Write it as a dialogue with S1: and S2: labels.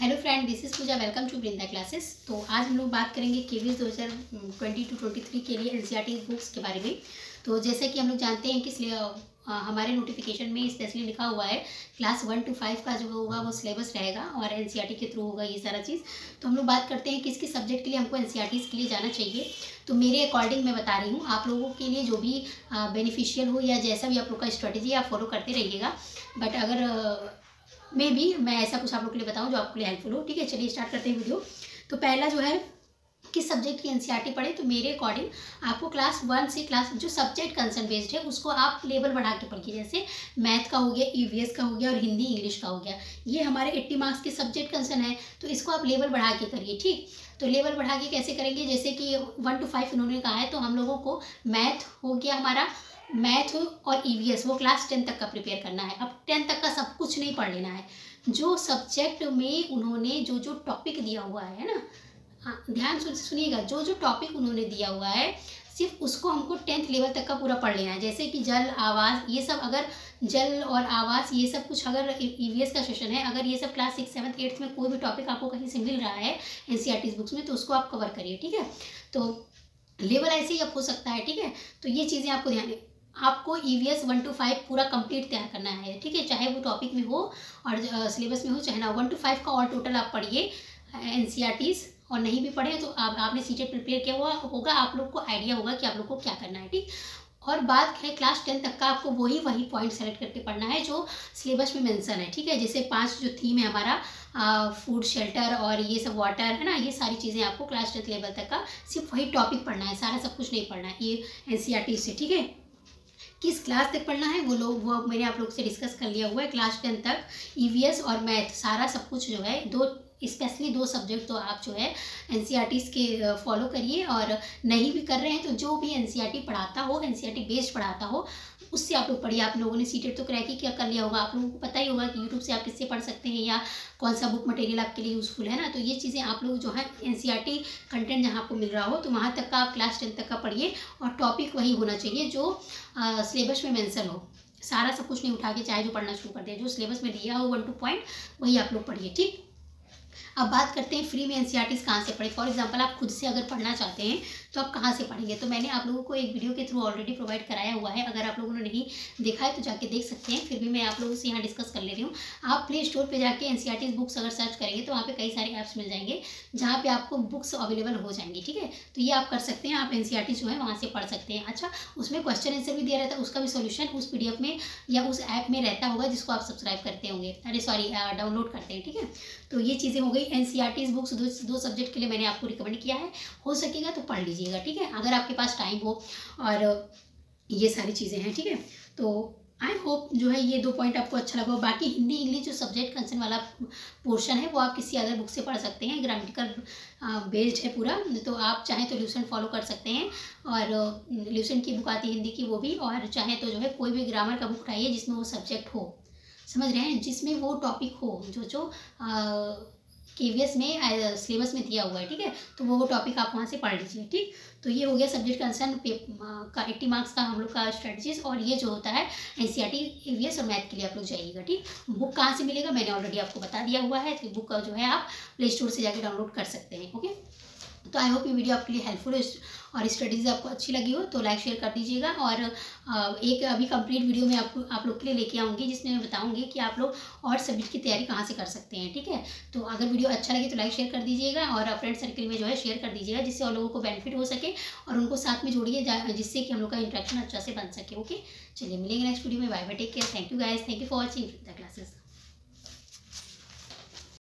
S1: Hello friend, this is Puja. Welcome to Vrinda classes. तो आज हम लोग बात करेंगे केवीएस 2022-23 के लिए एनसीईआरटी बुक्स के बारे में। तो जैसे कि हम लोग जानते हैं कि हमारे नोटिफिकेशन में स्पेशली लिखा हुआ है क्लास 1 to 5 का जो होगा वो सिलेबस रहेगा और एनसीईआरटी के थ्रू होगा ये सारा चीज़। तो हम लोग बात करते हैं किस किस सब्जेक्ट के लिए हमको एनसीईआरटीज़ के लिए जाना चाहिए। तो मेरे अकॉर्डिंग मैं बता रही हूँ, आप लोगों के लिए जो भी बेनिफिशियल हो या जैसा भी आप लोग का स्ट्रेटेजी आप फॉलो करते रहिएगा। बट अगर मैं ऐसा कुछ आप लोग के लिए बताऊं जो आपके लिए हेल्पफुल हो। ठीक है, चलिए स्टार्ट करते हैं वीडियो। तो पहला जो है किस सब्जेक्ट की एनसीईआरटी पढ़े, तो मेरे अकॉर्डिंग आपको क्लास 1 से क्लास जो सब्जेक्ट कंसर्न बेस्ड है उसको आप लेवल बढ़ा के पढ़िए। जैसे मैथ का हो गया, ईवीएस का हो गया और हिंदी इंग्लिश का हो गया। ये हमारे 80 मार्क्स के सब्जेक्ट कंसर्न है, तो इसको आप लेवल बढ़ा के करिए। ठीक, तो लेवल बढ़ा के कैसे करेंगे, जैसे कि 1 to 5 उन्होंने कहा है, तो हम लोगों को मैथ हो गया हमारा, मैथ और ईवीएस वो क्लास 10 तक का प्रिपेयर करना है। अब 10 तक का सब कुछ नहीं पढ़ लेना है, जो सब्जेक्ट में उन्होंने जो जो टॉपिक दिया हुआ है ना, हाँ ध्यान से सुनिएगा, जो जो टॉपिक उन्होंने दिया हुआ है सिर्फ उसको हमको 10th लेवल तक का पूरा पढ़ लेना है। जैसे कि जल आवाज़ ये सब, अगर जल और आवाज़ ये सब कुछ अगर ईवीएस का सेशन है, अगर ये सब क्लास 6, 7, 8 में कोई भी टॉपिक आपको कहीं से मिल रहा है एनसीईआरटी बुक्स में, तो उसको आप कवर करिए। ठीक है, तो लेवल ऐसे ही अप हो सकता है। ठीक है, तो ये चीज़ें आपको ध्यान, आपको ईवीएस 1 to 5 पूरा कंप्लीट तैयार करना है। ठीक है, चाहे वो टॉपिक में हो और सिलेबस में हो चाहे ना। 1 to 5 का ऑल टोटल आप पढ़िए एनसीईआरटीज़, और नहीं भी पढ़े तो आपने सीटेट प्रिपेयर किया हुआ होगा, आप लोग को आइडिया होगा कि आप लोग को क्या करना है। ठीक, और बात है क्लास 10 तक का, आपको वही पॉइंट सेलेक्ट करके पढ़ना है जो सिलेबस में मेंशन है। ठीक है, जैसे 5 जो थीम है हमारा, फूड, शेल्टर और ये सब वाटर है ना, ये सारी चीज़ें आपको क्लास 10 लेवल तक का सिर्फ वही टॉपिक पढ़ना है, सारा सब कुछ नहीं पढ़ना है ये एनसीईआरटी से। ठीक है, किस क्लास तक पढ़ना है वो मैंने आप लोग से डिस्कस कर लिया हुआ है। क्लास 10 तक ईवीएस और मैथ सारा सब कुछ जो है, स्पेशली दो सब्जेक्ट तो आप जो है एनसीईआरटीज़ के फॉलो करिए। और नहीं भी कर रहे हैं तो जो भी एनसीईआरटी पढ़ाता हो, एनसीईआरटी बेस्ड पढ़ाता हो, उससे आप लोग पढ़िए। आप लोगों ने सीटेट तो क्रैक ही क्या कर लिया होगा, आप लोगों को पता ही होगा कि यूट्यूब से आप किससे पढ़ सकते हैं या कौन सा बुक मटेरियल आपके लिए यूज़फुल है ना। तो ये चीज़ें आप लोग जो है एनसीईआरटी कंटेंट जहाँ आपको मिल रहा हो तो वहाँ तक का आप क्लास 10 तक का पढ़िए, और टॉपिक वही होना चाहिए जो सिलेबस में मेंशन हो। सारा सब कुछ नहीं उठा के चाहे जो पढ़ना शुरू कर दे, जो सिलेबस में दिया हो 1 to पॉइंट वही आप लोग पढ़िए। ठीक, अब बात करते हैं फ्री में एनसीईआरटीज़ कहाँ से पढ़े। फॉर एग्जांपल आप खुद से अगर पढ़ना चाहते हैं तो आप कहाँ से पढ़ेंगे, तो मैंने आप लोगों को एक वीडियो के थ्रू ऑलरेडी प्रोवाइड कराया हुआ है। अगर आप लोगों ने नहीं देखा है तो जाके देख सकते हैं, फिर भी मैं आप लोगों से यहाँ डिस्कस कर ले रही हूँ। आप प्ले स्टोर पर जाके एनसीईआरटीज़ बुक्स अगर सर्च करेंगे तो वहाँ पे कई सारे ऐप्स मिल जाएंगे जहाँ पे आपको बुक्स अवेलेबल हो जाएंगी। ठीक है, तो ये आप कर सकते हैं, आप एनसीईआरटी जो है वहाँ से पढ़ सकते हैं। अच्छा, उसमें क्वेश्चन आंसर भी दिया रहता है, उसका भी सोल्यूशन उस पीडीएफ में या उस ऐप में रहता होगा जिसको आप सब्सक्राइब करते होंगे, डाउनलोड करते हैं। ठीक है, तो ये चीज़ें हो गई एनसीईआरटीज़ बुक्स। दो सब्जेक्ट के लिए मैंने आपको रिकमेंड किया है, हो सकेगा तो पढ़ लीजिएगा। ठीक है, अगर आपके पास टाइम हो और ये सारी चीज़ें हैं। ठीक है, तो आई होप जो है ये 2 पॉइंट आपको अच्छा लगा। बाकी हिंदी इंग्लिश जो सब्जेक्ट कंसर्न वाला पोर्शन है वो आप किसी अदर बुक से पढ़ सकते हैं, ग्रामेटिकल बेस्ड है पूरा। तो आप चाहें तो ल्यूसेंट फॉलो कर सकते हैं, और ल्यूसेंट की बुक आती है हिंदी की वो भी, और चाहे तो जो है कोई भी ग्रामर का बुक उठाइए जिसमें वो सब्जेक्ट हो, समझ रहे हैं, जिसमें वो टॉपिक हो जो केवीएस में सिलेबस में दिया हुआ है। ठीक है, तो वो टॉपिक आप वहाँ से पढ़ लीजिए। ठीक, तो ये हो गया सब्जेक्ट कंसर्न का 80 मार्क्स का हम लोग का स्ट्रेटजीज। और ये जो होता है एनसीईआरटी, ईवीएस और मैथ के लिए आप लोग जाइएगा। ठीक, बुक कहाँ से मिलेगा मैंने ऑलरेडी आपको बता दिया हुआ है, तो बुक जो है आप प्ले स्टोर से जाके डाउनलोड कर सकते हैं। ओके, तो आई होप ये वीडियो आपके लिए हेल्पफुल है और स्टडीज़ आपको अच्छी लगी हो तो लाइक शेयर कर दीजिएगा। और एक अभी कंप्लीट वीडियो में आप लोग के लिए लेके आऊँगी जिसमें मैं बताऊँगी कि आप लोग और सब्जेक्ट की तैयारी कहाँ से कर सकते हैं। ठीक है, तो अगर वीडियो अच्छा लगे तो लाइक शेयर कर दीजिएगा और फ्रेंड सर्कल में जो है शेयर कर दीजिएगा, जिससे और लोगों को बेनिफिट हो सके और उनको साथ में जोड़िए जिससे कि हम लोग का इंटरेक्शन अच्छा से बन सके। ओके, चलिए मिलेंगे नेक्स्ट वीडियो में। Bye bye, take care, thank you guys, thank you for watching the classes.